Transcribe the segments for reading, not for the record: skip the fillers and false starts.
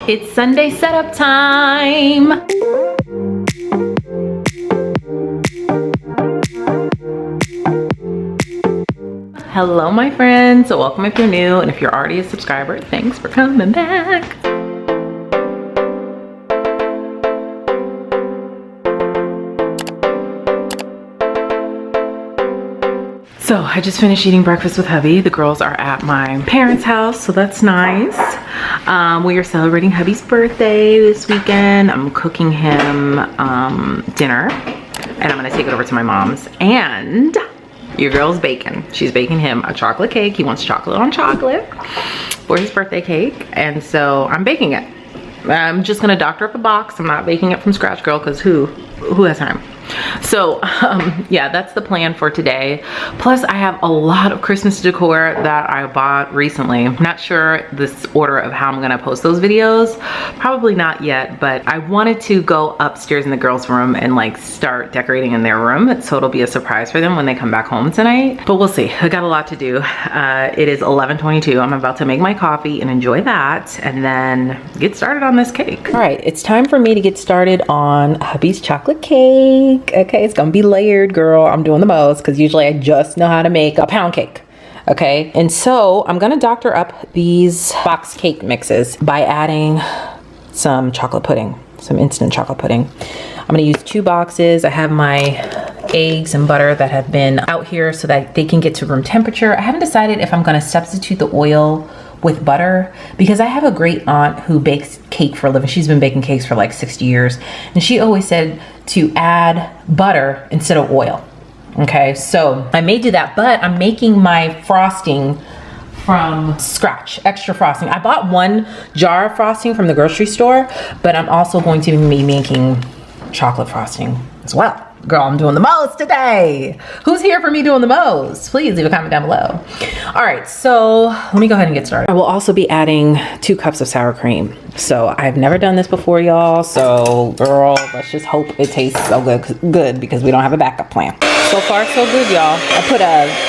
It's Sunday setup time. Hello my friends, welcome if you're new, and if you're already a subscriber, thanks for coming back. So I just finished eating breakfast with hubby. The girls are at my parents' house, so that's nice. We are celebrating hubby's birthday this weekend. I'm cooking him dinner, and I'm gonna take it over to my mom's. And your girl's baking. She's baking him a chocolate cake. He wants chocolate on chocolate for his birthday cake, and so I'm baking it. I'm just gonna doctor up a box. I'm not baking it from scratch, girl, because who has time? So yeah, that's the plan for today. Plus I have a lot of Christmas decor that I bought recently. I'm not sure this order of how I'm gonna post those videos, probably not yet, but I wanted to go upstairs in the girls' room and like start decorating in their room, so it'll be a surprise for them when they come back home tonight. But we'll see. I got a lot to do. It is 11:22. I'm about to make my coffee and enjoy that, and then get started on this cake. All right, it's time for me to get started on hubby's chocolate cake. Okay, it's gonna be layered, girl. I'm doing the most because usually I just know how to make a pound cake. Okay, and so I'm gonna doctor up these box cake mixes by adding some chocolate pudding, some instant chocolate pudding. I'm gonna use 2 boxes. I have my eggs and butter that have been out here so that they can get to room temperature. I haven't decided if I'm gonna substitute the oil with butter because I have a great aunt who bakes cake for a living. She's been baking cakes for like 60 years, and she always said to add butter instead of oil. Okay, so I may do that, but I'm making my frosting from scratch, extra frosting. I bought 1 jar of frosting from the grocery store, but I'm also going to be making chocolate frosting as well. Girl, I'm doing the most today. Who's here for me doing the most? Please leave a comment down below. All right, so let me go ahead and get started. I will also be adding 2 cups of sour cream. So I've never done this before, y'all. So girl, let's just hope it tastes so good because we don't have a backup plan. So far, so good, y'all. I put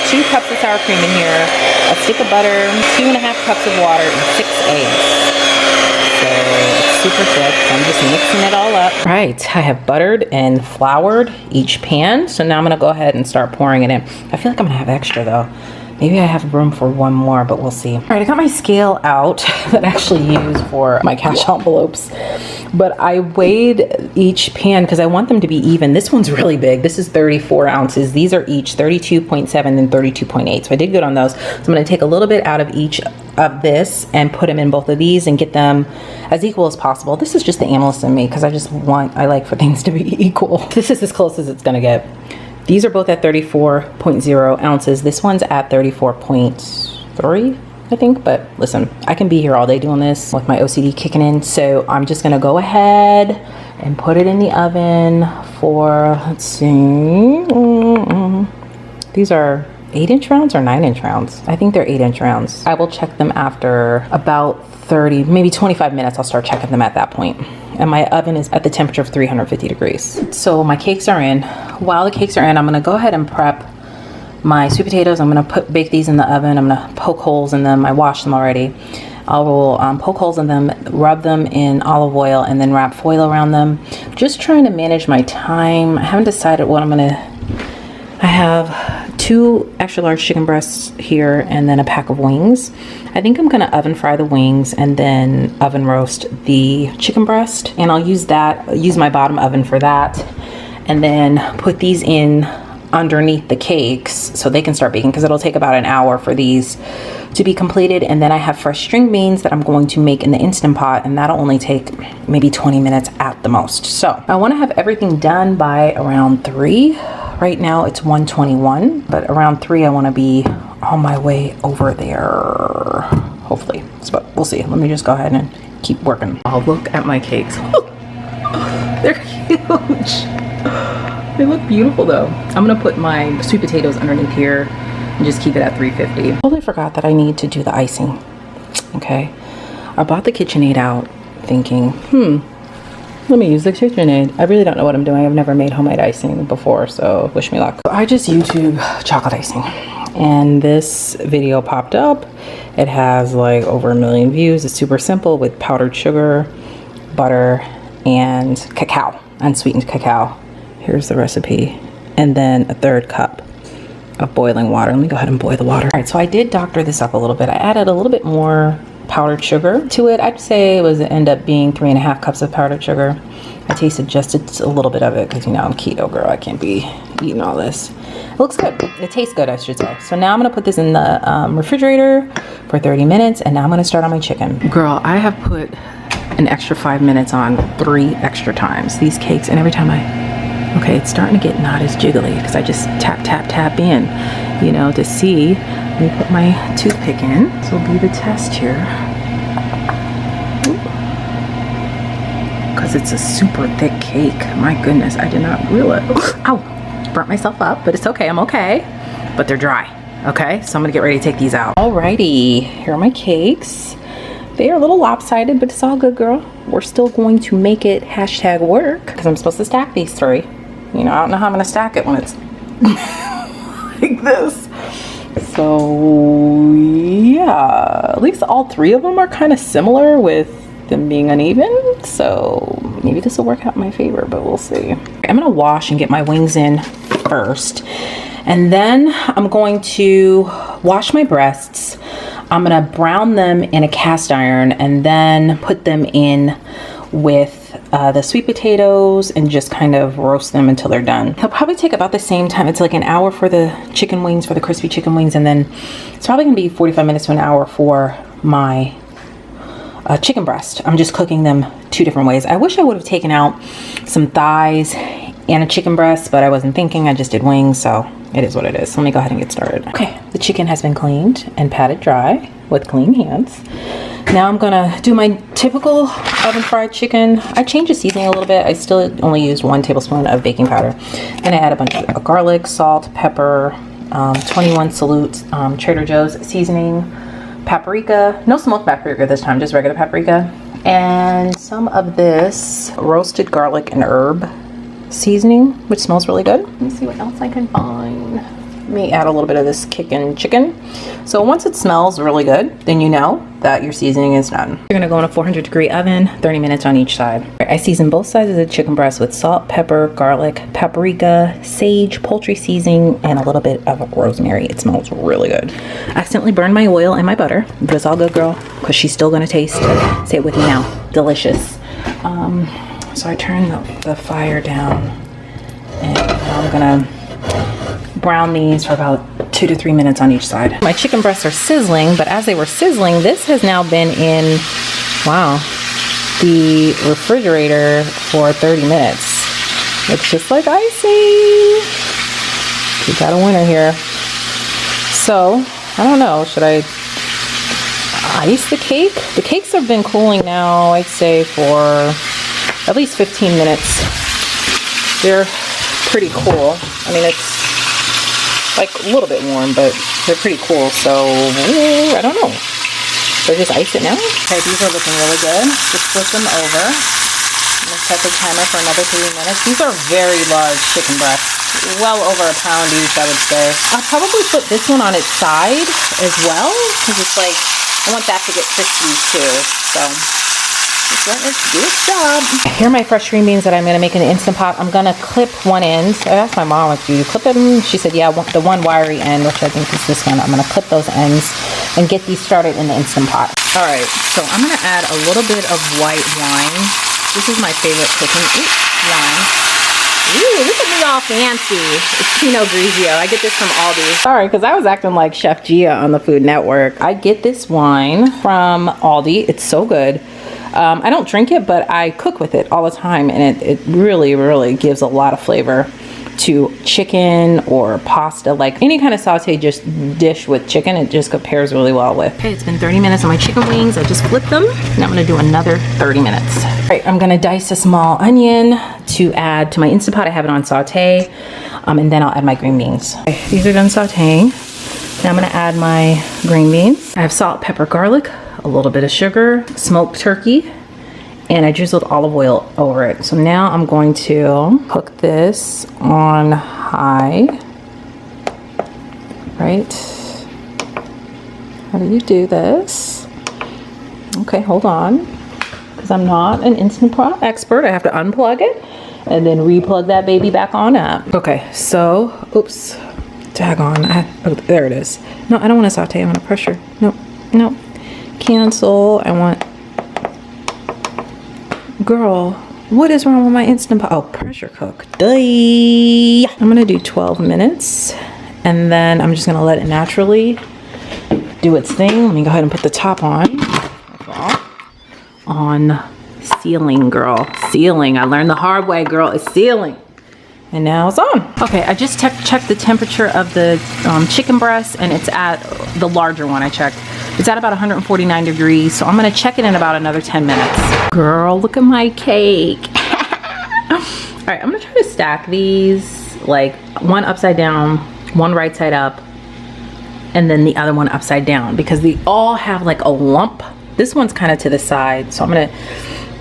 2 cups of sour cream in here, a stick of butter, 2.5 cups of water, and 6 eggs. So it's super thick, so I'm just mixing it all up. Right, I have buttered and floured each pan, so now I'm gonna go ahead and start pouring it in. I feel like I'm gonna have extra though. Maybe I have room for 1 more, but we'll see. All right, I got my scale out that I actually use for my cash envelopes, but I weighed each pan because I want them to be even. This one's really big. This is 34 ounces. These are each 32.7 and 32.8, so I did good on those. So I'm gonna take a little bit out of each of this and put them in both of these and get them as equal as possible. This is just the analyst in me because I like for things to be equal. This is as close as it's gonna get. These are both at 34.0 ounces. This one's at 34.3, I think, but listen, I can be here all day doing this with my OCD kicking in, so I'm just gonna go ahead and put it in the oven for, let's see, these are 8-inch rounds or 9-inch rounds? I think they're 8-inch rounds. I will check them after about 30, maybe 25 minutes. I'll start checking them at that point. And my oven is at the temperature of 350 degrees. So my cakes are in. While the cakes are in, I'm gonna go ahead and prep my sweet potatoes. I'm gonna bake these in the oven. I'm gonna poke holes in them. I washed them already. I will poke holes in them, rub them in olive oil, and then wrap foil around them. Just trying to manage my time. I haven't decided what I'm gonna, I have 2 extra large chicken breasts here and then a pack of wings. I think I'm gonna oven fry the wings and then oven roast the chicken breast, and I'll use my bottom oven for that, and then put these in underneath the cakes so they can start baking because it'll take about an hour for these to be completed. And then I have fresh string beans that I'm going to make in the Instant Pot, and that'll only take maybe 20 minutes at the most. So I want to have everything done by around 3. Right now it's 1:21, but around 3 I want to be on my way over there, hopefully. But we'll see. Let me just go ahead and keep working. I'll look at my cakes. They're huge. They look beautiful though. I'm gonna put my sweet potatoes underneath here and just keep it at 350. I totally forgot that I need to do the icing. Okay, I bought the KitchenAid out thinking, let me use the KitchenAid. I really don't know what I'm doing. I've never made homemade icing before, so wish me luck. I just YouTube chocolate icing. and this video popped up. It has like over 1 million views. It's super simple with powdered sugar, butter, and cacao, unsweetened cacao. Here's the recipe. And then a 1/3 cup of boiling water. Let me go ahead and boil the water. All right, so I did doctor this up a little bit. I added a little bit more powdered sugar to it. I'd say it was end up being 3.5 cups of powdered sugar. I tasted just a little bit of it because, you know, I'm keto, girl. I can't be eating all this. It looks good. It tastes good, I should say. So now I'm gonna put this in the refrigerator for 30 minutes, and now I'm gonna start on my chicken. Girl, I have put an extra 5 minutes on 3 extra times. These cakes, and every time okay, it's starting to get not as jiggly because I just tap in, you know, to see. Let me put my toothpick in. This will be the test here. Because it's a super thick cake. My goodness, I did not realize. Ow, burnt myself up, but it's okay, I'm okay. But they're dry, okay? So I'm gonna get ready to take these out. Alrighty, here are my cakes. They are a little lopsided, but it's all good, girl. We're still going to make it hashtag work because I'm supposed to stack these 3. You know, I don't know how I'm gonna stack it when it's like this. So yeah, at least all 3 of them are kind of similar with them being uneven. So maybe this will work out in my favor, but we'll see. I'm gonna wash and get my wings in first. And then I'm going to wash my breasts. I'm gonna brown them in a cast iron and then put them in with the sweet potatoes and just kind of roast them until they're done. It'll probably take about the same time. It's like an hour for the chicken wings, for the crispy chicken wings, and then it's probably gonna be 45 minutes to an hour for my chicken breast. I'm just cooking them 2 different ways. I wish I would have taken out some thighs and a chicken breast, but I wasn't thinking. I just did wings, so it is what it is. So let me go ahead and get started. Okay, the chicken has been cleaned and patted dry with clean hands. Now I'm gonna do my typical oven fried chicken. I changed the seasoning a little bit. I still only used 1 tablespoon of baking powder. And I add a bunch of garlic, salt, pepper, 21 Salute Trader Joe's seasoning, paprika, no smoked paprika this time, just regular paprika, and some of this roasted garlic and herb seasoning, which smells really good. Let me see what else I can find. Let me add a little bit of this kickin' chicken. So once it smells really good, then you know that your seasoning is done. You're gonna go in a 400-degree oven, 30 minutes on each side. I season both sides of the chicken breast with salt, pepper, garlic, paprika, sage, poultry seasoning, and a little bit of rosemary. It smells really good. I accidentally burned my oil and my butter, but it's all good, girl, because she's still gonna taste, say it with me now, delicious. So I turn the fire down, and I'm gonna brown these for about 2 to 3 minutes on each side. My chicken breasts are sizzling, but as they were sizzling, this has now been in, wow, the refrigerator for 30 minutes. Looks just like icing. We got a winner here. So, I don't know, should I ice the cake? The cakes have been cooling now, I'd say, for at least 15 minutes. They're pretty cool. I mean, it's like a little bit warm, but they're pretty cool, so I don't know. So just ice it now. Okay, these are looking really good. Just flip them over. I'm gonna set the timer for another 3 minutes. These are very large chicken breasts, well over a pound each, I would say. I'll probably put this one on its side as well, because it's like, I want that to get crispy too, so just let it do its job. Here are my fresh green beans that I'm gonna make in the Instant Pot. I'm gonna clip one end. So I asked my mom if you clip them. She said, yeah, the one wiry end, which I think is this one. I'm gonna clip those ends and get these started in the Instant Pot. All right, so I'm gonna add a little bit of white wine. This is my favorite cooking wine. Ooh, look at me all fancy. It's Pinot Grigio. I get this from Aldi. Sorry, because I was acting like Chef Gia on the Food Network. I get this wine from Aldi. It's so good. I don't drink it, but I cook with it all the time, and it really, really gives a lot of flavor to chicken or pasta, like any kind of saute dish with chicken. It just pairs really well with. Okay, it's been 30 minutes on my chicken wings. I just flipped them, and I'm gonna do another 30 minutes. All right, I'm gonna dice a small onion to add to my Instant Pot. I have it on saute, and then I'll add my green beans. Okay, these are done sauteing. Now I'm gonna add my green beans. I have salt, pepper, garlic, a little bit of sugar, smoked turkey, and I drizzled olive oil over it. So now I'm going to cook this on high right? How do you do this? Okay, hold on. Because I'm not an Instant Pot expert. I have to unplug it and then replug that baby back on up. Okay, so, oops, daggone. Oh, there it is. No, I don't want to saute. I want to pressure. No, no. Cancel. I want... Girl, what is wrong with my Instant Pot? Oh, pressure cook. Duh. I'm going to do 12 minutes. And then I'm just going to let it naturally do its thing. Let me go ahead and put the top on. On sealing, girl. Sealing. I learned the hard way, girl. It's sealing. And now it's on. Okay, I just checked the temperature of the chicken breast, and it's at the larger one I checked. It's at about 149 degrees, so I'm gonna check it in about another 10 minutes. Girl, look at my cake. All right, I'm gonna try to stack these, like one upside down, one right side up, and then the other one upside down, because they all have like a lump. This one's kind of to the side, so I'm gonna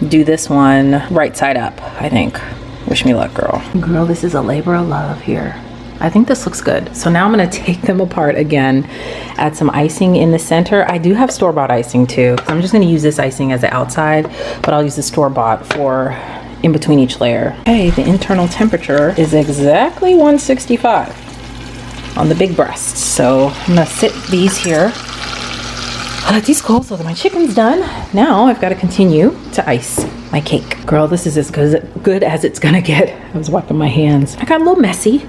do this one right side up, I think. Wish me luck, girl. Girl, this is a labor of love here. I think this looks good. So now I'm gonna take them apart again, add some icing in the center. I do have store-bought icing too. I'm just gonna use this icing as the outside, but I'll use the store-bought for in between each layer. Okay, the internal temperature is exactly 165 on the big breasts. So I'm gonna sit these here. Let these cool so that my chicken's done. Now I've got to continue to ice my cake. Girl, this is as good as it's gonna get. I was wiping my hands. I got a little messy,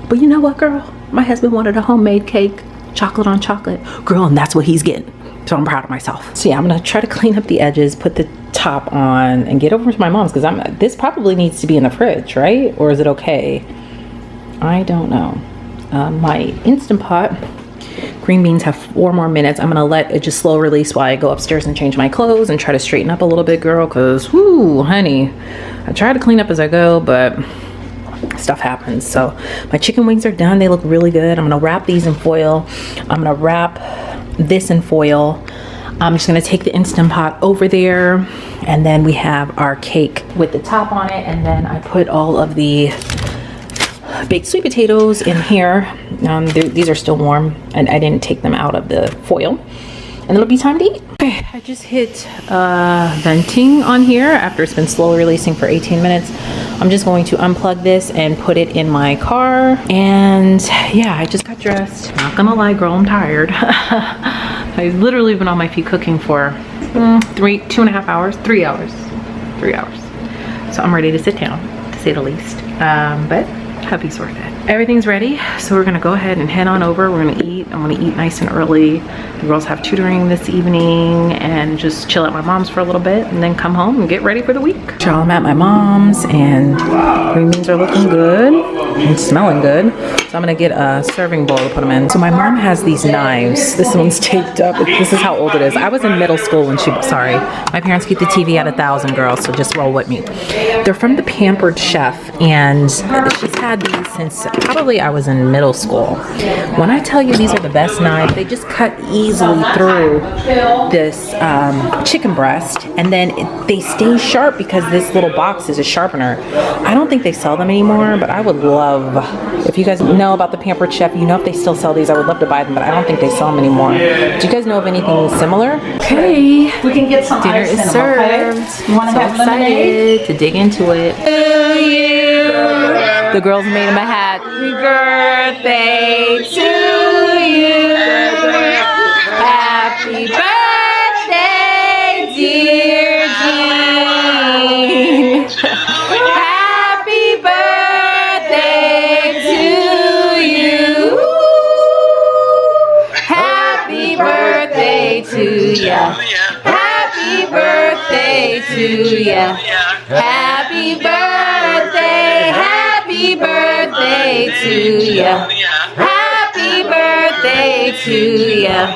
but you know what, girl? My husband wanted a homemade cake, chocolate on chocolate. Girl, and that's what he's getting. So I'm proud of myself. So yeah, I'm gonna try to clean up the edges, put the top on, and get over to my mom's, because this probably needs to be in the fridge, right? Or is it okay? I don't know. My Instant Pot green beans have 4 more minutes. I'm gonna let it just slow release while I go upstairs and change my clothes and try to straighten up a little bit, girl, because whoo, honey, I try to clean up as I go, but stuff happens. So my chicken wings are done. They look really good. I'm gonna wrap these in foil. I'm gonna wrap this in foil. I'm just gonna take the Instant Pot over there, and then we have our cake with the top on it, and then I put all of the baked sweet potatoes in here. These are still warm, and I didn't take them out of the foil, and it'll be time to eat. Okay, I just hit venting on here after it's been slowly releasing for 18 minutes. I'm just going to unplug this and put it in my car. And yeah, I just got dressed. Not gonna lie, girl, I'm tired. I've literally been on my feet cooking for 2.5 hours, 3 hours. So I'm ready to sit down, to say the least. But hubby's worth it. Everything's ready, so we're gonna go ahead and head on over. We're gonna eat. I'm gonna eat nice and early. The girls have tutoring this evening, and just chill at my mom's for a little bit, and then come home and get ready for the week. So I'm at my mom's, and green beans are looking good and smelling good. So I'm gonna get a serving bowl to put them in. So my mom has these knives. This one's taped up. This is how old it is. I was in middle school when sorry. My parents keep the TV at 1,000, girls, so just roll with me. They're from the Pampered Chef, and she's had these since probably I was in middle school. When I tell you these are the best knives, they just cut easily through this chicken breast, and then they stay sharp because this little box is a sharpener. I don't think they sell them anymore, but I would love, if you guys know about the Pampered Chef, you know if they still sell these, I would love to buy them, but I don't think they sell them anymore. Do you guys know of anything similar? Okay, we can get some dinner is served. Okay? You want to have lemonade? To dig into it. To you. The girls made him a hat. Happy birthday to you. Happy birthday, dear Jean. Happy birthday to you. Happy birthday to ya. Happy birthday to ya. Happy birthday. Happy birthday to ya. Happy birthday to ya.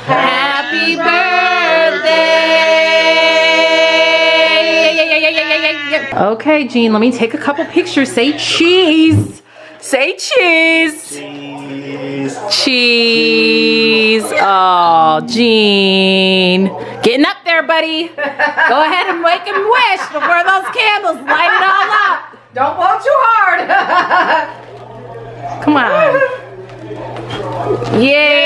Happy birthday. Okay, Jean, let me take a couple pictures. Say cheese. Say cheese. Cheese. Cheese. Oh, Jean. Getting up there, buddy. Go ahead and make him wish before those candles light it all up. Don't blow too hard. Come on. Yay!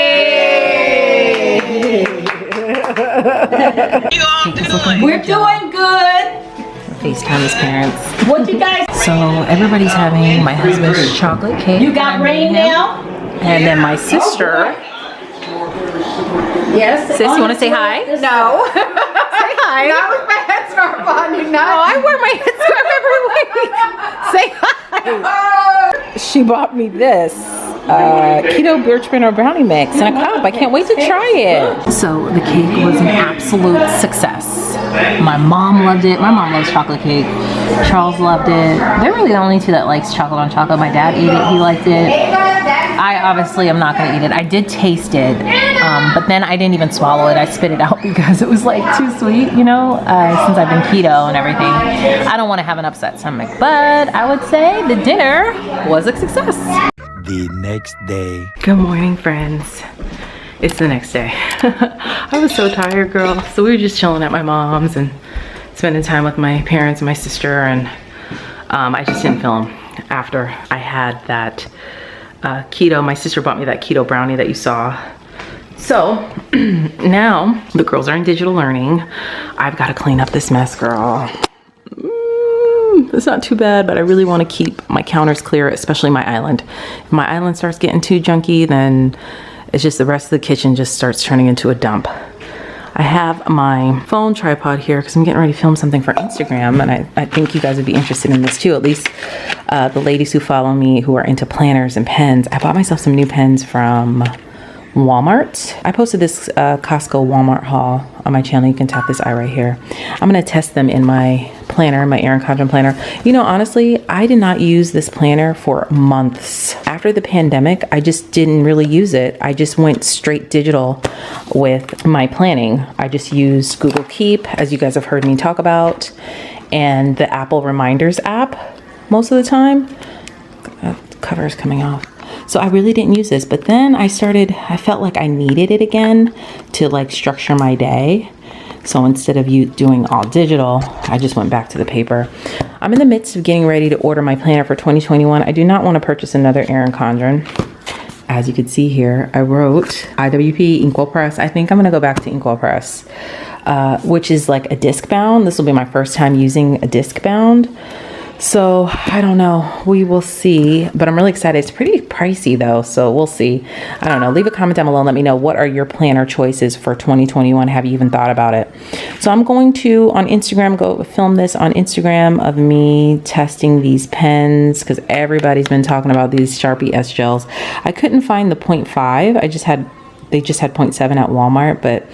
We're doing good. FaceTime his parents. What you guys? So everybody's having my husband's chocolate cake. You got rain now? And then my sister. Yes. Sis, you want to say hi? No. Say hi. Not with my headscarf on. You know. Oh, I wear my headscarf every week. Say hi. She bought me this keto birch banner brownie mix in a cup. I can't wait to try it. So the cake was an absolute success. My mom loved it. My mom loves chocolate cake. Charles loved it. They're really the only two that likes chocolate on chocolate. My dad ate it. He liked it. I obviously am not going to eat it. I did taste it, but then I didn't even swallow it. I spit it out because it was like too sweet, you know, since I've been keto and everything. I don't want to have an upset stomach, but I would say the dinner was a success. The next day. Good morning, friends. It's the next day. I was so tired, girl. So we were just chilling at my mom's and spending time with my parents and my sister, and I just didn't film after I had that keto. My sister bought me that keto brownie that you saw. So now the girls are in digital learning. I've got to clean up this mess, girl. It's not too bad, but I really want to keep my counters clear, especially my island. If my island starts getting too junky, then it's just the rest of the kitchen just starts turning into a dump. I have my phone tripod here because I'm getting ready to film something for Instagram, and I think you guys would be interested in this too, at least the ladies who follow me who are into planners and pens. I bought myself some new pens from Walmart. I posted this Costco Walmart haul on my channel. You can tap this eye right here. I'm going to test them in my planner, my Erin Condren planner. You know, honestly, I did not use this planner for months. After the pandemic, I just didn't really use it. I just went straight digital with my planning. I just used Google Keep, as you guys have heard me talk about, and the Apple Reminders app most of the time. The cover is coming off. So I really didn't use this, but then I felt like I needed it again to like structure my day. So instead of you doing all digital, I just went back to the paper. I'm in the midst of getting ready to order my planner for 2021. I do not want to purchase another Erin Condren. As you can see here, I wrote IWP Inkwell Press. I think I'm going to go back to Inkwell Press, which is like a disc bound. This will be my first time using a disc bound. So I don't know, we will see, but I'm really excited. It's pretty pricey though, so we'll see. I don't know, leave a comment down below and let me know, what are your planner choices for 2021? Have you even thought about it? So I'm going to, on Instagram, go film this on Instagram of me testing these pens, because everybody's been talking about these Sharpie S gels. I couldn't find the 0.5. They just had 0.7 at Walmart, but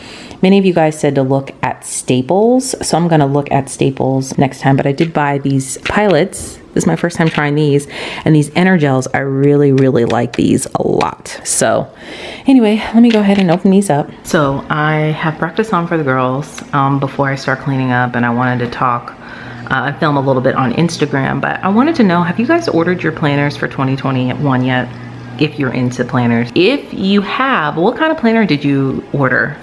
many of you guys said to look at Staples. So I'm gonna look at Staples next time, but I did buy these pilots. This is my first time trying these, and these Energels, I really, really like these a lot. So anyway, let me go ahead and open these up. So I have breakfast on for the girls before I start cleaning up, and I wanted to talk, film a little bit on Instagram, but I wanted to know, have you guys ordered your planners for 2021 yet? If you're into planners. If you have, what kind of planner did you order?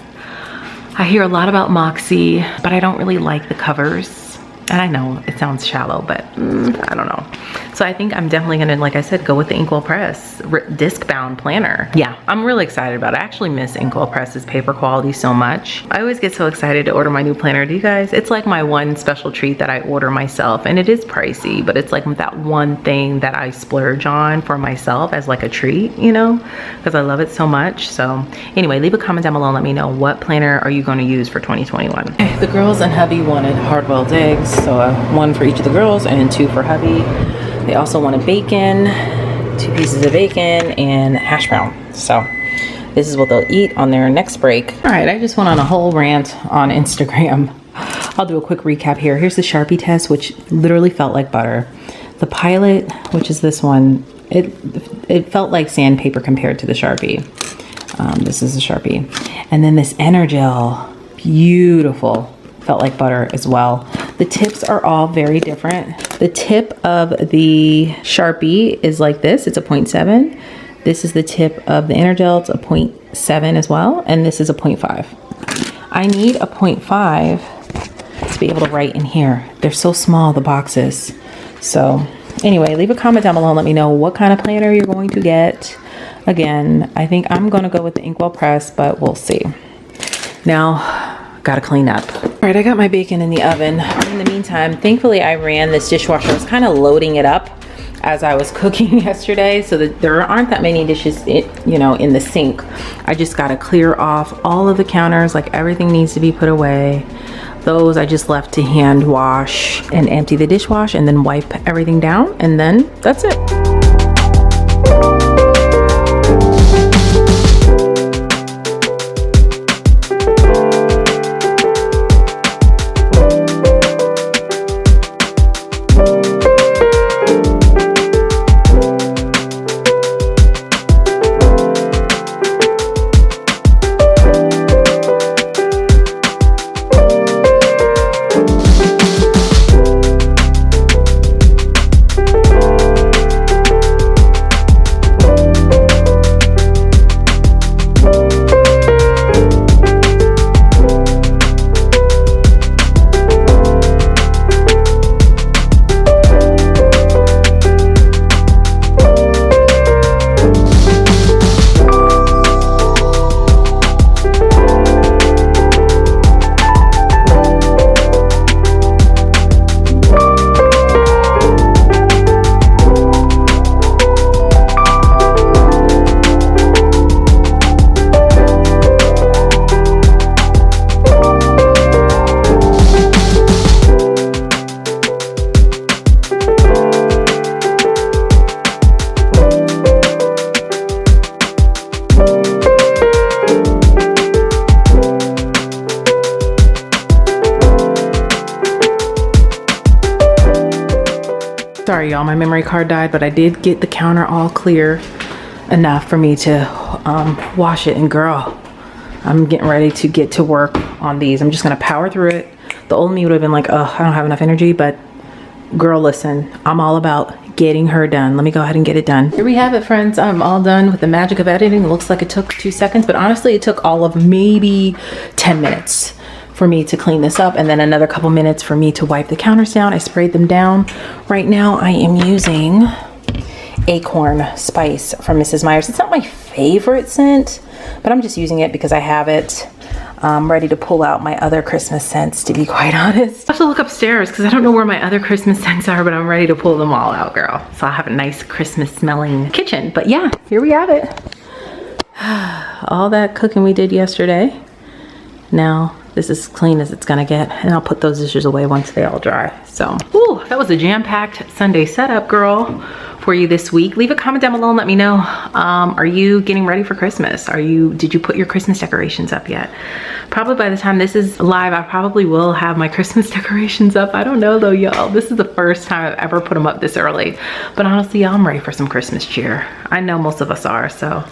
I hear a lot about Moxie, but I don't really like the covers. And I know it sounds shallow, but I don't know. So I think I'm definitely gonna, like I said, go with the Inkwell Press disc bound planner. Yeah, I'm really excited about it. I actually miss Inkwell Press's paper quality so much. I always get so excited to order my new planner. Do you guys? It's like my one special treat that I order myself, and it is pricey, but it's like that one thing that I splurge on for myself as like a treat, you know, because I love it so much. So anyway, leave a comment down below and let me know, what planner are you going to use for 2021? The girls and hubby wanted hard-boiled eggs, so one for each of the girls and 2 for hubby. They also wanted bacon, 2 pieces of bacon, and hash brown. So this is what they'll eat on their next break. All right, I just went on a whole rant on Instagram. I'll do a quick recap here. Here's the Sharpie test, which literally felt like butter. The Pilot, which is this one, it felt like sandpaper compared to the Sharpie. This is the Sharpie. And then this Energel, beautiful. Felt like butter as well. The tips are all very different. The tip of the Sharpie is like this. It's a 0.7. This is the tip of the Energel. It's a 0.7 as well. And this is a 0.5. I need a 0.5 to be able to write in here. They're so small, the boxes. So anyway, leave a comment down below and let me know what kind of planner you're going to get. Again, I think I'm gonna go with the Inkwell press, but we'll see. Now, gotta clean up. All right, I got my bacon in the oven. In the meantime, thankfully I ran this dishwasher. I was kind of loading it up as I was cooking yesterday, so that there aren't that many dishes in the sink. I just gotta clear off all of the counters, like everything needs to be put away. Those I just left to hand wash and empty the dishwasher and then wipe everything down, and then that's it. Sorry y'all, my memory card died, but I did get the counter all clear enough for me to wash it. And girl, I'm getting ready to get to work on these. I'm just gonna power through it. The old me would have been like, oh, I don't have enough energy, but girl, listen, I'm all about getting her done. Let me go ahead and get it done. Here we have it, friends. I'm all done with the magic of editing. It looks like it took 2 seconds, but honestly, it took all of maybe 10 minutes for me to clean this up, and then another couple minutes for me to wipe the counters down. I sprayed them down. Right now I am using Acorn Spice from Mrs. Meyer's. It's not my favorite scent, but I'm just using it because I have it. I'm ready to pull out my other Christmas scents, to be quite honest. I have to look upstairs because I don't know where my other Christmas scents are, but I'm ready to pull them all out, girl. So I'll have a nice Christmas smelling kitchen. But yeah, here we have it. All that cooking we did yesterday. Now this is as clean as it's gonna get, and I'll put those dishes away once they all dry. So, ooh, that was a jam-packed Sunday setup, girl, for you this week. Leave a comment down below and let me know. Are you getting ready for Christmas? Did you put your Christmas decorations up yet? Probably by the time this is live, I probably will have my Christmas decorations up. I don't know though, y'all. This is the first time I've ever put them up this early. But honestly, y'all, I'm ready for some Christmas cheer. I know most of us are, so.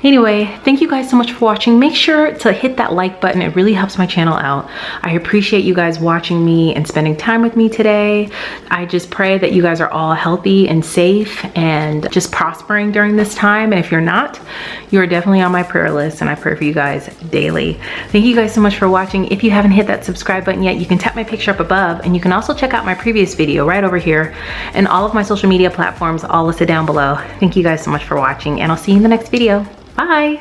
Anyway, thank you guys so much for watching. Make sure to hit that like button. It really helps my channel out. I appreciate you guys watching me and spending time with me today. I just pray that you guys are all healthy and safe and just prospering during this time. And if you're not, you're definitely on my prayer list, and I pray for you guys daily. Thank you guys so much for watching. If you haven't hit that subscribe button yet, you can tap my picture up above, and you can also check out my previous video right over here, and all of my social media platforms all listed down below. Thank you guys so much for watching, and I'll see you in the next video. Bye.